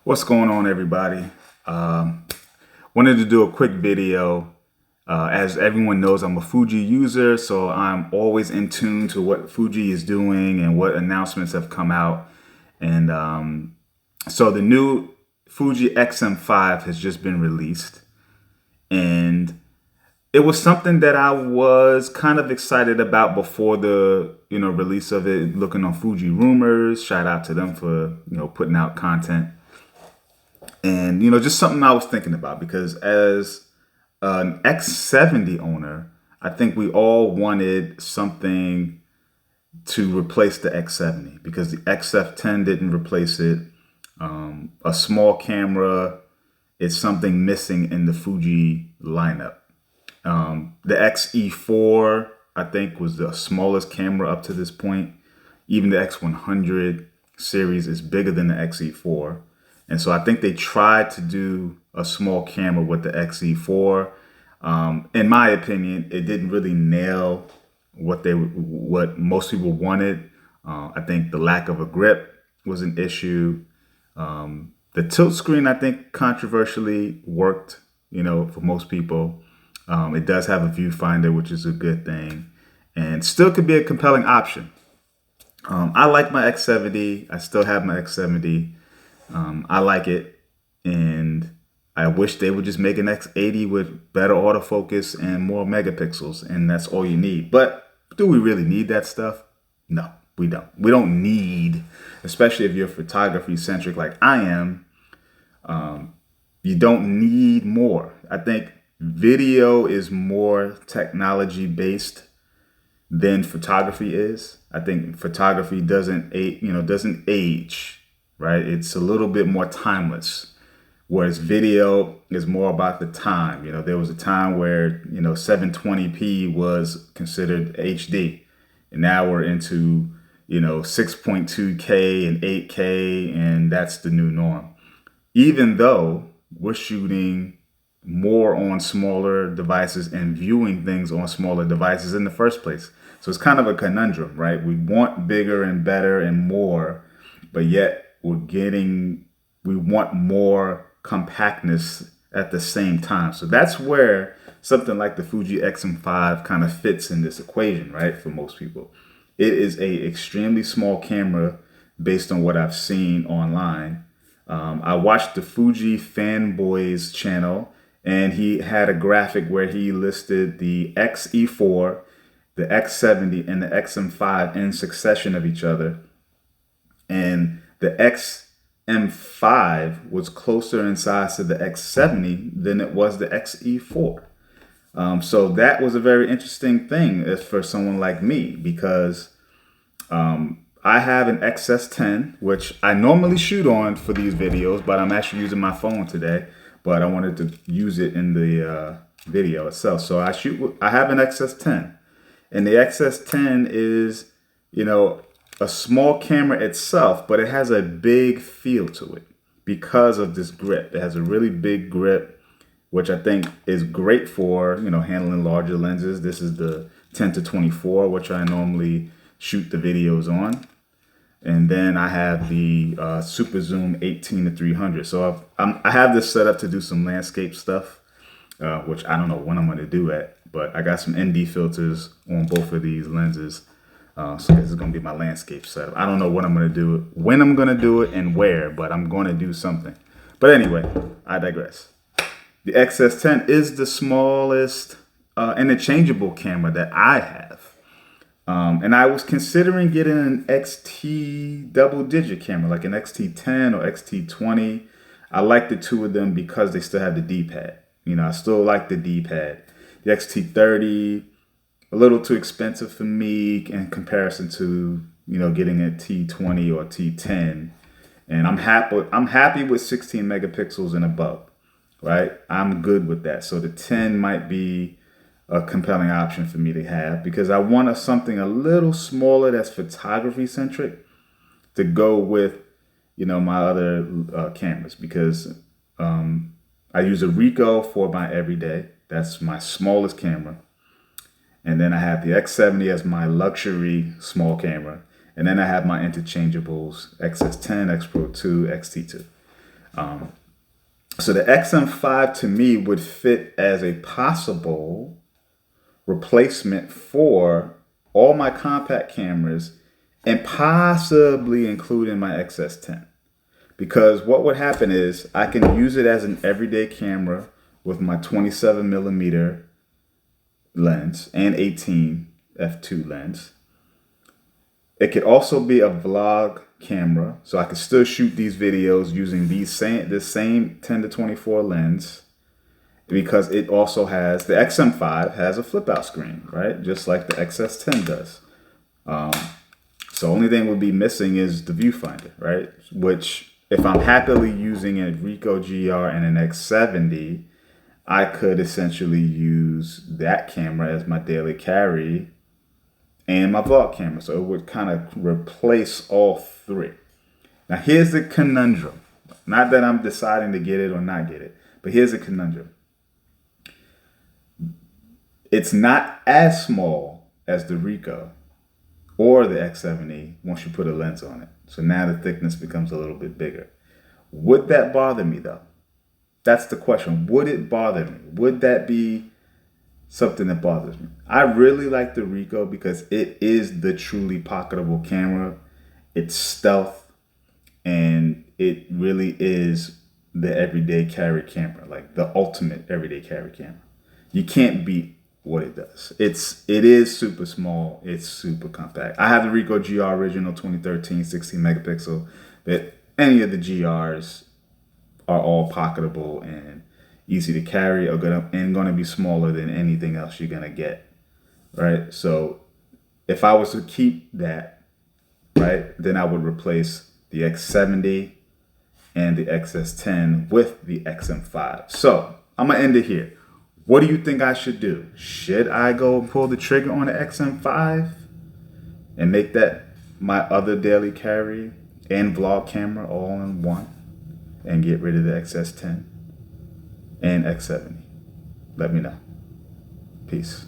What's going on, everybody? Wanted to do a quick video. As everyone knows, I'm a Fuji user, so I'm always in tune to what Fuji is doing and what announcements have come out. And so the new Fuji X-M5 has just been released, and it was something that I was kind of excited about before the release of it. Looking on Fuji Rumors, shout out to them for putting out content. And just something I was thinking about, because as an X70 owner, I think we all wanted something to replace the X70 because the XF10 didn't replace it. A small camera is something missing in the Fuji lineup. The XE4, I think, was the smallest camera up to this point. Even the X100 series is bigger than the XE4. And so I think they tried to do a small camera with the XE4. In my opinion, it didn't really nail what most people wanted. I think the lack of a grip was an issue. The tilt screen, I think, controversially worked, for most people. It does have a viewfinder, which is a good thing, and still could be a compelling option. I like my X70. I still have my X70. I like it, and I wish they would just make an X80 with better autofocus and more megapixels, and that's all you need. But do we really need that stuff? No, we don't. We don't need, especially if you're photography centric like I am, you don't need more. I think video is more technology based than photography is. I think photography doesn't age, right? It's a little bit more timeless, whereas video is more about the time. There was a time where 720p was considered HD, and now we're into 6.2K and 8K, and that's the new norm. Even though we're shooting more on smaller devices and viewing things on smaller devices in the first place. So it's kind of a conundrum, right? We want bigger and better and more, but yet we want more compactness at the same time. So that's where something like the Fuji X-M5 kind of fits in this equation, right? For most people, it is a extremely small camera based on what I've seen online. I watched the Fuji Fanboys channel, and he had a graphic where he listed the XE4, the X70, and the X-M5 in succession of each other. And the X-M5 was closer in size to the X70 than it was the XE4. So that was a very interesting thing for someone like me, because I have an X-S10, which I normally shoot on for these videos, but I'm actually using my phone today. But I wanted to use it in the video itself. So I have an X-S10, and the X-S10 is, a small camera itself, but it has a big feel to it because of this grip. It has a really big grip, which I think is great for, handling larger lenses. This is the 10-24, which I normally shoot the videos on. And then I have the Super Zoom 18-300. So I have this set up to do some landscape stuff, which I don't know when I'm going to do it, but I got some ND filters on both of these lenses. So this is going to be my landscape setup. I don't know what I'm going to do, when I'm going to do it, and where, but I'm going to do something. But anyway, I digress. The X-S10 is the smallest interchangeable camera that I have. And I was considering getting an XT double-digit camera, like an XT10 or XT20. I like the two of them because they still have the D-pad. I still like the D-pad. The XT30, a little too expensive for me in comparison to, getting a T20 or T10. And I'm happy with 16 megapixels and above, right? I'm good with that. So the 10 might be a compelling option for me to have, because I want something a little smaller that's photography centric to go with, my other cameras, because I use a Ricoh for my everyday. That's my smallest camera. And then I have the X70 as my luxury small camera. And then I have my interchangeables, X-S10, X Pro 2, X-T2. So the XM5 to me would fit as a possible replacement for all my compact cameras and possibly including my X-S10. Because what would happen is I can use it as an everyday camera with my 27 millimeter lens and 18 f2 lens. It could also be a vlog camera, so I could still shoot these videos using this same 10 to 24 lens, because it also has, the XM5 has a flip out screen, right? Just like the X-S10 does. So only thing would be missing is the viewfinder, right? Which, if I'm happily using a Ricoh GR and an X70, I could essentially use that camera as my daily carry and my vlog camera. So it would kind of replace all three. Now here's the conundrum. Not that I'm deciding to get it or not get it, but here's the conundrum. It's not as small as the Ricoh or the X70 once you put a lens on it. So now the thickness becomes a little bit bigger. Would that bother me though? That's the question. Would it bother me? Would that be something that bothers me? I really like the Ricoh because it is the truly pocketable camera. It's stealth, and it really is the everyday carry camera, like the ultimate everyday carry camera. You can't beat what it does. It is super small. It's super compact. I have the Ricoh GR original 2013 16 megapixel, but any of the GRs are all pocketable and easy to carry, and going to be smaller than anything else you're going to get, right? So if I was to keep that, right, then I would replace the X70 and the X-S10 with the XM5. So I'm going to end it here. What do you think I should do? Should I go pull the trigger on the XM5 and make that my other daily carry and vlog camera all in one and get rid of the X-S10 and X70? Let me know. Peace.